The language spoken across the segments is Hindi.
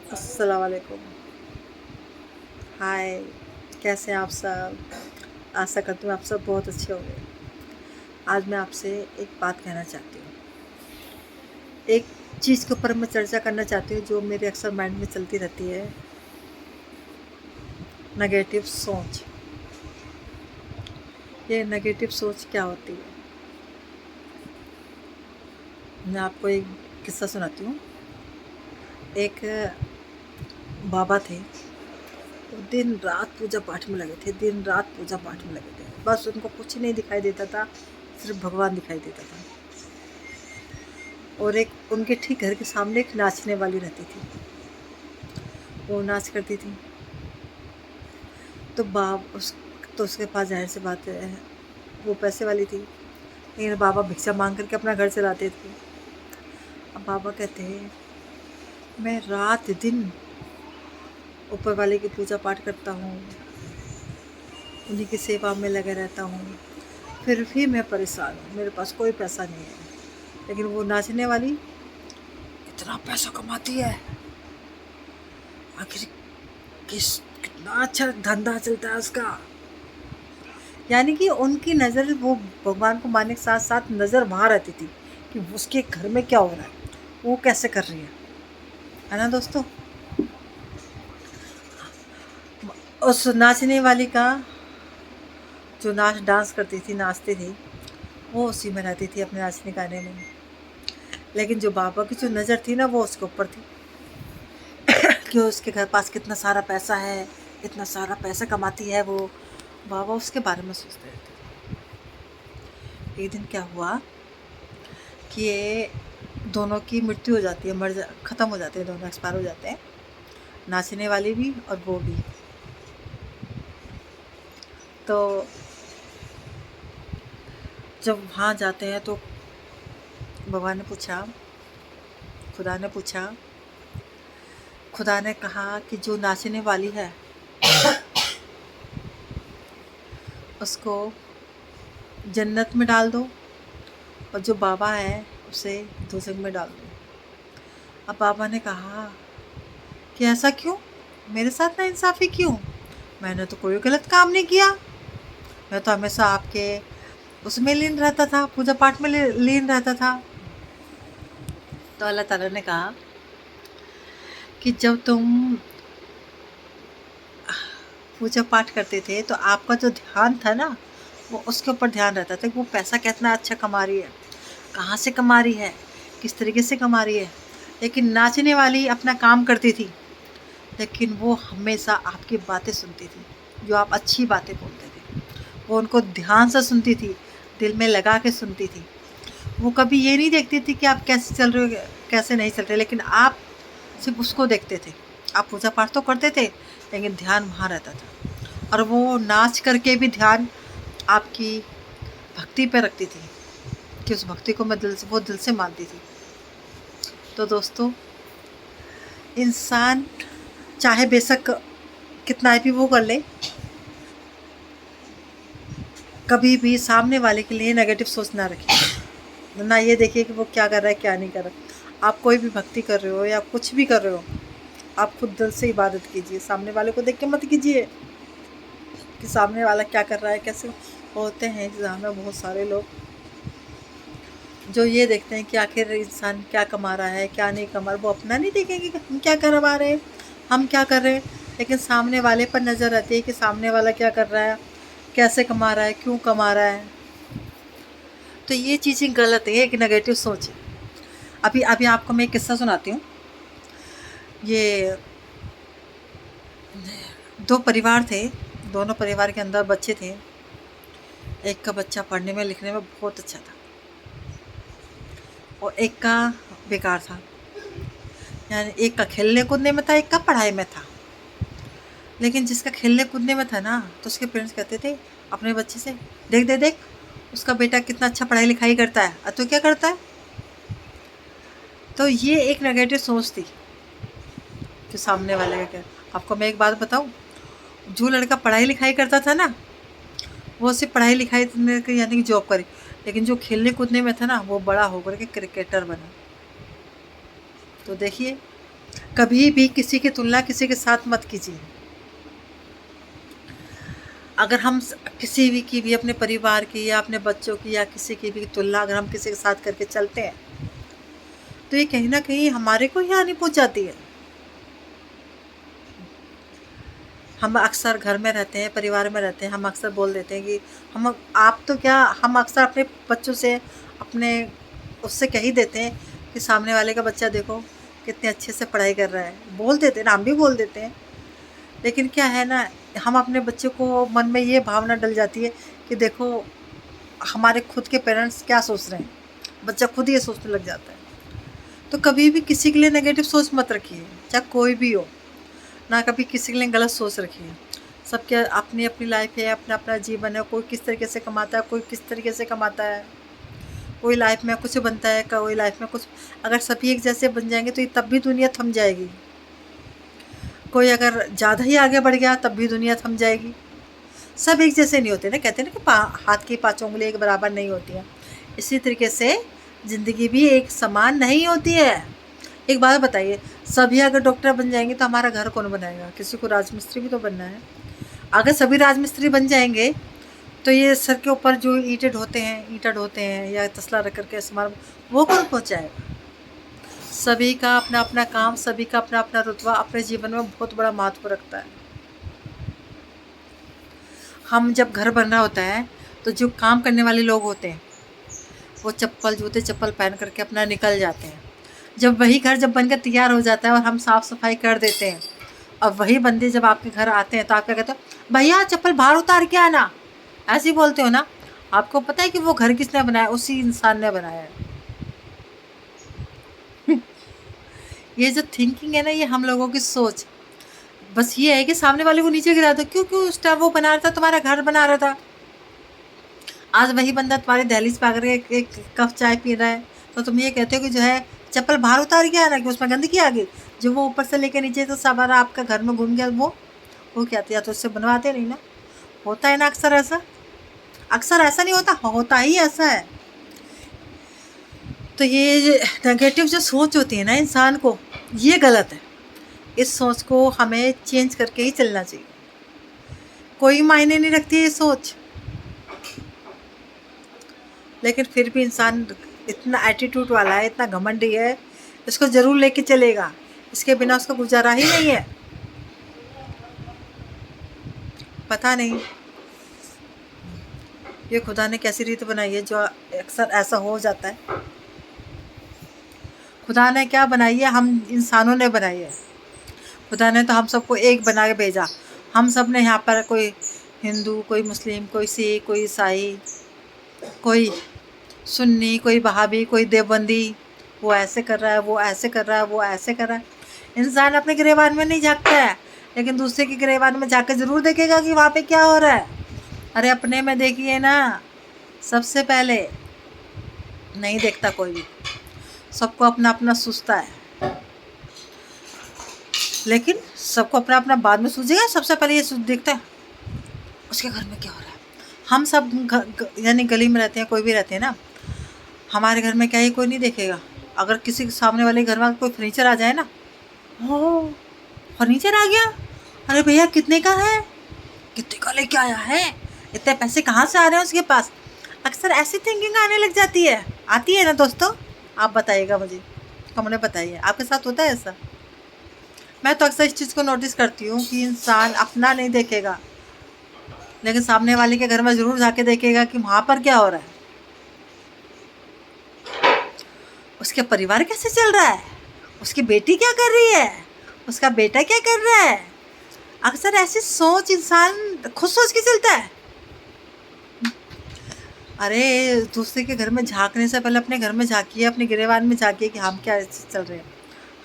अस्सलाम वालेकुम। हाय, कैसे हैं आप सब? आशा करती हूँ आप सब बहुत अच्छे होंगे। आज मैं आपसे एक बात कहना चाहती हूँ। एक चीज़ के ऊपर मैं चर्चा करना चाहती हूँ जो मेरे अक्सर माइंड में चलती रहती है। नेगेटिव सोच। ये नेगेटिव सोच क्या होती है? मैं आपको एक किस्सा सुनाती हूँ। एक बाबा थे, वो दिन रात पूजा पाठ में लगे थे, दिन रात पूजा पाठ में लगे थे। बस उनको कुछ नहीं दिखाई देता था, सिर्फ भगवान दिखाई देता था। और एक उनके ठीक घर के सामने एक नाचने वाली रहती थी, वो नाच करती थी। तो तो उसके पास जाहिर सी बात है, वो पैसे वाली थी, लेकिन बाबा भिक्षा मांग करके अपना घर चलाते थे। अब बाबा कहते हैं, मैं रात दिन ऊपर वाले की पूजा पाठ करता हूँ, उन्हीं की सेवा में लगा रहता हूँ, फिर भी मैं परेशान हूँ, मेरे पास कोई पैसा नहीं है। लेकिन वो नाचने वाली इतना पैसा कमाती है, आखिर कितना अच्छा धंधा चलता है उसका। यानी कि उनकी नज़र वो भगवान को मानने के साथ साथ नज़र वहाँ रहती थी कि उसके घर में क्या हो रहा है, वो कैसे कर रही है ना दोस्तों। उस नाचने वाली का जो डांस करती थी, नाचती थी, वो उसी में रहती थी, अपने नाचने गाने में। लेकिन जो बाबा की जो नज़र थी ना, वो उसके ऊपर थी कि उसके घर पास कितना सारा पैसा है, इतना सारा पैसा कमाती है वो। बाबा उसके बारे में सोचते रहते थे। एक दिन क्या हुआ कि ये दोनों की मृत्यु हो जाती है, ख़त्म हो जाते हैं, दोनों एक्सपायर हो जाते हैं, नाचने वाली भी और वो भी। तो जब वहाँ जाते हैं तो भगवान ने पूछा, खुदा ने पूछा, खुदा ने कहा कि जो नाचने वाली है उसको जन्नत में डाल दो, और जो बाबा है उसे दोज़ख में डाल दो। अब बाबा ने कहा कि ऐसा क्यों, मेरे साथ नाइंसाफ़ी क्यों? मैंने तो कोई गलत काम नहीं किया, मैं तो हमेशा आपके उसमें लीन रहता था, पूजा पाठ में लीन रहता था। तो अल्लाह ताला ने कहा कि जब तुम पूजा पाठ करते थे तो आपका जो ध्यान था ना, वो उसके ऊपर ध्यान रहता था कि वो पैसा कितना अच्छा कमा रही है, कहाँ से कमा रही है, किस तरीके से कमा रही है। लेकिन नाचने वाली अपना काम करती थी, लेकिन वो हमेशा आपकी बातें सुनती थी, जो आप अच्छी बातें बोलते थे, वो उनको ध्यान से सुनती थी, दिल में लगा के सुनती थी। वो कभी ये नहीं देखती थी कि आप कैसे चल रहे हो, कैसे नहीं चल रहे, लेकिन आप सिर्फ उसको देखते थे। आप पूजा पाठ तो करते थे, लेकिन ध्यान वहाँ रहता था, और वो नाच करके भी ध्यान आपकी भक्ति पे रखती थी कि उस भक्ति को मैं दिल से मानती थी। तो दोस्तों, इंसान चाहे बेशक कितना भी वो कर ले, कभी भी सामने वाले के लिए नेगेटिव सोच ना रखिए। ना ये देखिए कि वो क्या कर रहा है, क्या नहीं कर रहा। आप कोई भी भक्ति कर रहे हो या कुछ भी कर रहे हो, आप खुद दिल से इबादत कीजिए, सामने वाले को देख के मत कीजिए कि सामने वाला क्या कर रहा है, कैसे। होते हैं जहाँ में बहुत सारे लोग जो ये देखते हैं कि आखिर इंसान क्या कमा रहा है, क्या नहीं कमा रहा। वो अपना नहीं देखेंगे कि हम क्या करवा रहे हैं, हम क्या कर रहे हैं, लेकिन सामने वाले पर नज़र रहती है कि सामने वाला क्या कर रहा है, कैसे कमा रहा है, क्यों कमा रहा है। तो ये चीज़ें गलत है, एक नेगेटिव सोच है। अभी अभी आपको मैं एक किस्सा सुनाती हूँ। ये दो परिवार थे, दोनों परिवार के अंदर बच्चे थे। एक का बच्चा पढ़ने में लिखने में बहुत अच्छा था, और एक का बेकार था। यानी एक का खेलने कूदने में था, एक का पढ़ाई में था। लेकिन जिसका खेलने कूदने में था ना, तो उसके पेरेंट्स कहते थे अपने बच्चे से, देख दे देख, उसका बेटा कितना अच्छा पढ़ाई लिखाई करता है, और तू क्या करता है। तो ये एक नेगेटिव सोच थी कि सामने वाले का क्या। आपको मैं एक बात बताऊँ, जो लड़का पढ़ाई लिखाई करता था ना, वो सिर्फ पढ़ाई लिखाई यानी कि जॉब करी, लेकिन जो खेलने कूदने में था ना, वो बड़ा होकर के क्रिकेटर बना। तो देखिए, कभी भी किसी की तुलना किसी के साथ मत कीजिए। अगर हम किसी भी की भी अपने परिवार की या अपने बच्चों की या किसी की भी तुलना अगर हम किसी के साथ करके चलते हैं तो ये कहीं ना कहीं हमारे को ही हानि पहुंचाती है। हम अक्सर घर में रहते हैं, परिवार में रहते हैं, हम अक्सर बोल देते हैं कि हम आप तो क्या, हम अक्सर अपने बच्चों से अपने उससे कह ही देते हैं कि सामने वाले का बच्चा देखो कितने अच्छे से पढ़ाई कर रहा है, बोल देते हैं ना, हम भी बोल देते हैं। लेकिन क्या है ना, हम अपने बच्चों को मन में ये भावना डल जाती है कि देखो हमारे खुद के पेरेंट्स क्या सोच रहे हैं, बच्चा खुद ये सोचने लग जाता है। तो कभी भी किसी के लिए नेगेटिव सोच मत रखिए, चाहे कोई भी हो ना, कभी किसी के लिए गलत सोच रखिए। सबके अपनी अपनी लाइफ है, अपना अपना जीवन है, कोई किस तरीके से कमाता है, कोई किस तरीके से कमाता है, कोई लाइफ में कुछ बनता है, कोई लाइफ में कुछ। अगर सभी एक जैसे बन जाएंगे तो ये तब भी दुनिया थम जाएगी। कोई अगर ज़्यादा ही आगे बढ़ गया तब भी दुनिया थम जाएगी। सब एक जैसे नहीं होते ना, कहते हैं ना कि हाथ की पांचों उंगली एक बराबर नहीं होती है। इसी तरीके से ज़िंदगी भी एक समान नहीं होती है। एक बात बताइए, सभी अगर डॉक्टर बन जाएंगे तो हमारा घर कौन बनाएगा? किसी को राजमिस्त्री भी तो बनना है। अगर सभी राजमिस्त्री बन जाएंगे तो ये सर के ऊपर जो ईंटा ढोते हैं या तसला रख करके सामान, वो कौन पहुँचाएगा? सभी का अपना अपना काम, सभी का अपना अपना रुतबा अपने जीवन में बहुत बड़ा महत्व रखता है। हम जब घर बन रहा होता है तो जो काम करने वाले लोग होते हैं वो जूते चप्पल पहन करके अपना निकल जाते हैं। जब वही घर जब बनकर तैयार हो जाता है और हम साफ़ सफाई कर देते हैं और वही बंदे जब आपके घर आते हैं तो आप क्या कहते हो, भैया चप्पल बाहर उतार के आना, ऐसे ही बोलते हो ना। आपको पता है कि वो घर किसने बनाया? उसी इंसान ने बनाया है। ये जो थिंकिंग है ना, ये हम लोगों की सोच बस ये है कि सामने वाले को नीचे गिरा दो। क्योंकि उस टाइम वो बना रहा था, तुम्हारा घर बना रहा था। आज वही बंदा तुम्हारे दहलीज पे आकर एक कप चाय पी रहा है तो तुम ये कहते हो कि जो है चप्पल बाहर उतार के आना, कि उसमें गंदगी आ गई। जो वो ऊपर से लेकर नीचे तो सारा आपका घर में घूम गया, वो क्या था, या तो उससे बनवाते नहीं ना। होता है ना अक्सर ऐसा। अक्सर ऐसा नहीं होता, होता ही ऐसा है। तो ये नेगेटिव जो सोच होती है ना इंसान को, ये गलत है। इस सोच को हमें चेंज करके ही चलना चाहिए। कोई मायने नहीं रखती ये सोच, लेकिन फिर भी इंसान इतना एटीट्यूड वाला है, इतना घमंडी है, इसको ज़रूर लेके चलेगा। इसके बिना उसका गुजारा ही नहीं है। पता नहीं ये खुदा ने कैसी रीत बनाई है जो अक्सर ऐसा हो जाता है। खुदा ने क्या बनाई है? हम इंसानों ने बनाई है। खुदा ने तो हम सबको एक बना के भेजा। हम सब ने यहाँ पर, कोई हिंदू, कोई मुस्लिम, कोई सिख, कोई ईसाई, कोई सुन्नी, कोई वहाबी, कोई देवबंदी, वो ऐसे कर रहा है, वो ऐसे कर रहा है, वो ऐसे कर रहा है। इंसान अपने गिरेबान में नहीं झाँकता है, लेकिन दूसरे के गिरेबान में झाँक के ज़रूर देखेगा कि वहाँ पे क्या हो रहा है। अरे अपने में देखिए ना, सबसे पहले नहीं देखता कोई भी, सबको अपना अपना सूझता है। लेकिन सबको अपना अपना बाद में सूझेगा, सबसे पहले ये देखता है उसके घर में क्या हो रहा है। हम सब यानी गली में रहते हैं, कोई भी रहते हैं ना, हमारे घर में क्या है कोई नहीं देखेगा। अगर किसी के सामने वाले घर में कोई फर्नीचर आ जाए ना, ओ फर्नीचर आ गया, अरे भैया कितने का है, कितने का लेके आया है, इतने पैसे कहाँ से आ रहे हैं उसके पास। अक्सर ऐसी थिंकिंग आने लग जाती है, आती है ना दोस्तों? आप बताइएगा मुझे, कमेंट बताइए, आपके साथ होता है ऐसा? मैं तो अक्सर इस चीज़ को नोटिस करती हूँ कि इंसान अपना नहीं देखेगा, लेकिन सामने वाले के घर में ज़रूर जाके देखेगा कि वहाँ पर क्या हो रहा है, उसके परिवार कैसे चल रहा है, उसकी बेटी क्या कर रही है, उसका बेटा क्या कर रहा है। अक्सर ऐसी सोच इंसान खुद सोच के चलता है। अरे दूसरे के घर में झांकने से पहले अपने घर में झांकिए, अपने गिरेबान में झांकिए कि हम क्या चल रहे हैं,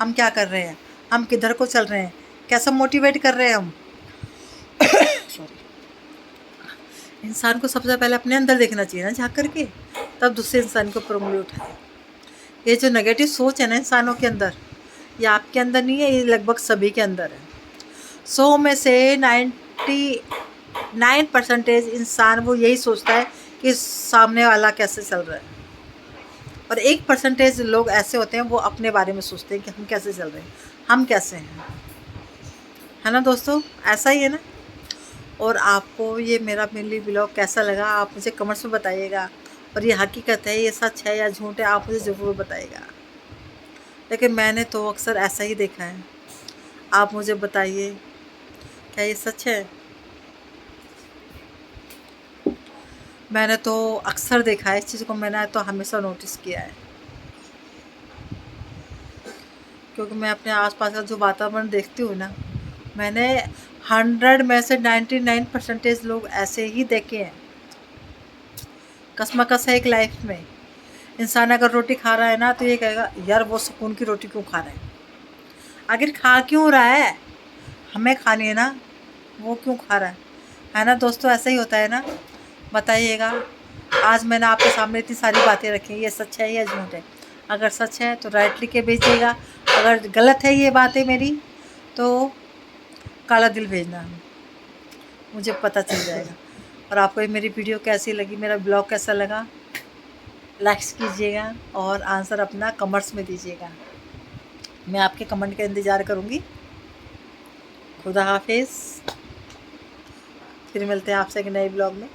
हम क्या कर रहे हैं, हम किधर को चल रहे हैं, कैसा मोटिवेट कर रहे हैं हम। सॉरी। इंसान को सबसे पहले अपने अंदर देखना चाहिए ना झांक करके, तब दूसरे इंसान को ऊपर उंगली उठाए। ये जो नेगेटिव सोच है ना इंसानों के अंदर, ये आपके अंदर नहीं है, ये लगभग सभी के अंदर है। 100 में से 99% इंसान वो यही सोचता है कि सामने वाला कैसे चल रहा है, और 1% लोग ऐसे होते हैं वो अपने बारे में सोचते हैं कि हम कैसे चल रहे हैं, हम कैसे हैं, है ना दोस्तों, ऐसा ही है ना। और आपको ये मेरा मिनी ब्लॉग कैसा लगा आप मुझे कमेंट्स में बताइएगा। और ये हकीकत है, ये सच है या झूठ है, आप मुझे ज़रूर बताइएगा। लेकिन मैंने तो अक्सर ऐसा ही देखा है, आप मुझे बताइए क्या ये सच है। मैंने तो अक्सर देखा है इस चीज़ को, मैंने तो हमेशा नोटिस किया है, क्योंकि मैं अपने आसपास का जो वातावरण देखती हूँ ना, मैंने 100 में से 99% लोग ऐसे ही देखे हैं। कसमकस है एक लाइफ में, इंसान अगर रोटी खा रहा है ना तो ये कहेगा यार वो सुकून की रोटी क्यों खा रहा है, आखिर खा क्यों रहा है, हमें खानी है ना, वो क्यों खा रहा है ना दोस्तों, ऐसा ही होता है ना। बताइएगा, आज मैंने आपके सामने इतनी सारी बातें रखी, ये सच है या झूठ है। अगर सच है तो राइट लिख के भेजिएगा, अगर गलत है ये बातें मेरी तो काला दिल भेजना, मुझे पता चल जाएगा। और आपको ये मेरी वीडियो कैसी लगी, मेरा ब्लॉग कैसा लगा, लाइक्स कीजिएगा और आंसर अपना कमेंट्स में दीजिएगा। मैं आपके कमेंट का इंतज़ार करूँगी। खुदा हाफिज़, फिर मिलते हैं आपसे एक नए ब्लॉग में।